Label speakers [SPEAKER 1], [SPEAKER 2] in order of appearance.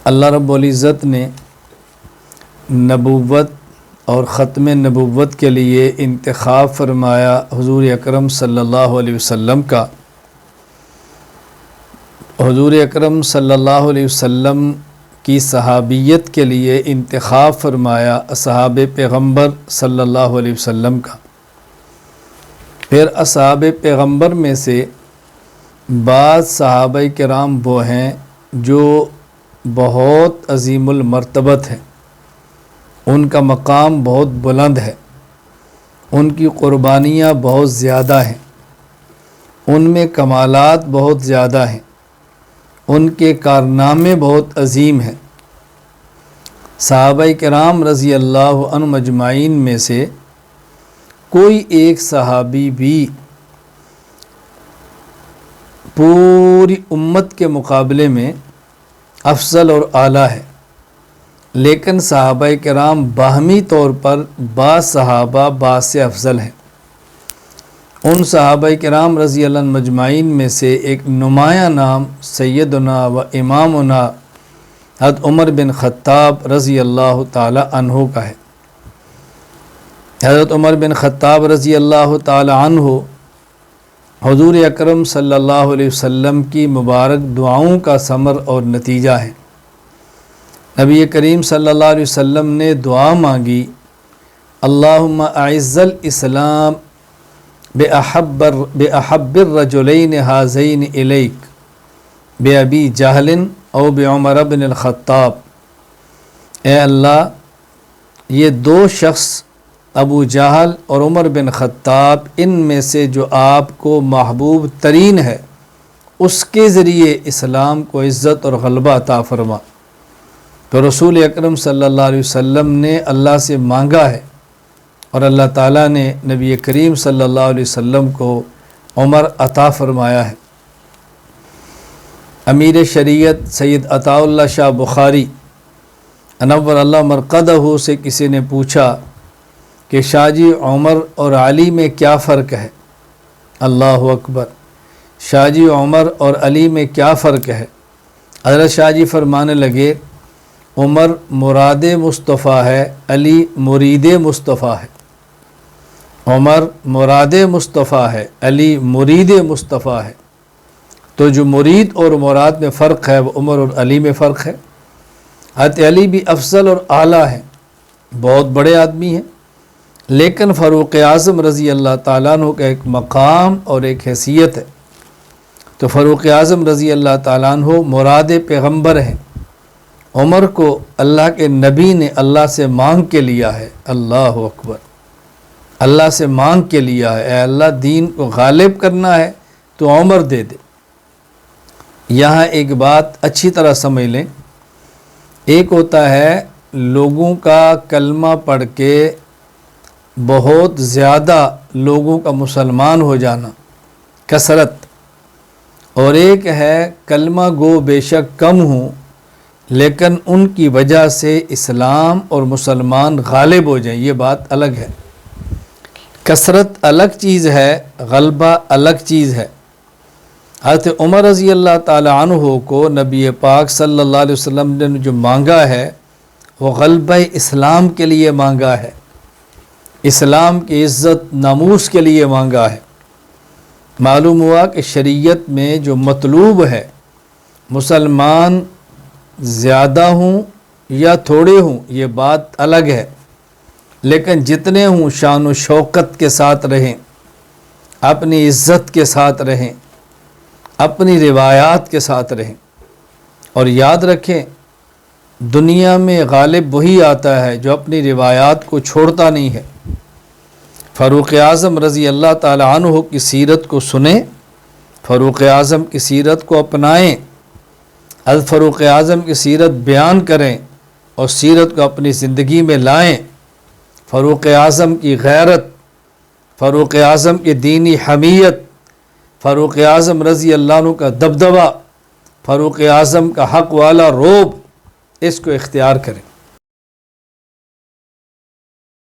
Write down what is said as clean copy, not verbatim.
[SPEAKER 1] اللہ رب العزت نے نبوت اور ختم نبوت کے لیے انتخاب فرمایا حضور اکرم صلی اللہ علیہ وسلم کا۔ حضور اکرم صلی اللہ علیہ وسلم کی صحابیت کے لیے انتخاب فرمایا اصحاب پیغمبر صلی اللہ علیہ وسلم کا۔ پھر اصحاب پیغمبر میں سے بعض صحابہ کرام وہ ہیں جو بہت عظیم المرتبت ہیں، ان کا مقام بہت بلند ہے، ان کی قربانیاں بہت زیادہ ہیں، ان میں کمالات بہت زیادہ ہیں، ان کے کارنامے بہت عظیم ہیں۔ صحابہ کرام رضی اللہ عنہم اجمعین میں سے کوئی ایک صحابی بھی پوری امت کے مقابلے میں افضل اور اعلیٰ ہے، لیکن صحابہ کرام باہمی طور پر بعض صحابہ بعض سے افضل ہیں۔ ان صحابہ کرام رضی اللہ عنہم اجمعین میں سے ایک نمایاں نام سیدنا و امامنا حضرت عمر بن خطاب رضی اللہ تعالی عنہ کا ہے۔ حضرت عمر بن خطاب رضی اللہ تعالی عنہ حضور اکرم صلی اللہ علیہ وسلم کی مبارک دعاؤں کا ثمر اور نتیجہ ہے۔ نبی کریم صلی اللہ علیہ وسلم نے دعا مانگی، اللہم اعز الاسلام بأحب الرجلین ہذین الیک بأبی جہل او بعمر بن الخطاب۔ اے اللہ، یہ دو شخص ابو جہل اور عمر بن خطاب، ان میں سے جو آپ کو محبوب ترین ہے اس کے ذریعے اسلام کو عزت اور غلبہ عطا فرما۔ تو رسول اکرم صلی اللہ علیہ وسلم نے اللہ سے مانگا ہے اور اللہ تعالیٰ نے نبی کریم صلی اللہ علیہ وسلم کو عمر عطا فرمایا ہے۔ امیر شریعت سید عطا اللہ شاہ بخاری انور اللہ مرقدہ سے کسی نے پوچھا کہ شاہ جی عمر اور علی میں کیا فرق ہے؟ اللہ اکبر، شاہ جی عمر اور علی میں کیا فرق ہے؟ حضرت شاہ جی فرمانے لگے، عمر مراد مصطفیٰ ہے، علی مرید مصطفیٰ ہے۔ عمر مراد مصطفیٰ ہے، علی مرید مصطفیٰ ہے۔ تو جو مرید اور مراد میں فرق ہے وہ عمر اور علی میں فرق ہے۔ حضرت علی بھی افضل اور اعلیٰ ہیں، بہت بڑے آدمی ہیں، لیکن فاروق اعظم رضی اللہ تعالیٰ عنہ کا ایک مقام اور ایک حیثیت ہے۔ تو فاروق اعظم رضی اللہ تعالیٰ عنہ مراد پیغمبر ہیں۔ عمر کو اللہ کے نبی نے اللہ سے مانگ کے لیا ہے، اللہ اکبر، اللہ سے مانگ کے لیا ہے، اے اللہ دین کو غالب کرنا ہے تو عمر دے دے۔ یہاں ایک بات اچھی طرح سمجھ لیں، ایک ہوتا ہے لوگوں کا کلمہ پڑھ کے بہت زیادہ لوگوں کا مسلمان ہو جانا، کثرت، اور ایک ہے کلمہ گو بے شک کم ہوں لیکن ان کی وجہ سے اسلام اور مسلمان غالب ہو جائیں، یہ بات الگ ہے۔ کثرت الگ چیز ہے، غلبہ الگ چیز ہے۔ حضرت عمر رضی اللہ تعالی عنہ کو نبی پاک صلی اللہ علیہ وسلم نے جو مانگا ہے وہ غلبہ اسلام کے لیے مانگا ہے، اسلام کی عزت ناموس کے لیے مانگا ہے۔ معلوم ہوا کہ شریعت میں جو مطلوب ہے، مسلمان زیادہ ہوں یا تھوڑے ہوں یہ بات الگ ہے، لیکن جتنے ہوں شان و شوکت کے ساتھ رہیں، اپنی عزت کے ساتھ رہیں، اپنی روایات کے ساتھ رہیں، اور یاد رکھیں دنیا میں غالب وہی آتا ہے جو اپنی روایات کو چھوڑتا نہیں ہے۔ فاروق اعظم رضی اللہ تعالی عنہ کی سیرت کو سنیں، فاروق اعظم کی سیرت کو اپنائیں، حضرت فاروق اعظم کی سیرت بیان کریں اور سیرت کو اپنی زندگی میں لائیں۔ فاروق اعظم کی غیرت، فاروق اعظم کی دینی حمیت، فاروق اعظم رضی اللہ عنہ کا دبدبہ، فاروق اعظم کا حق والا روب، اس کو اختیار کریں۔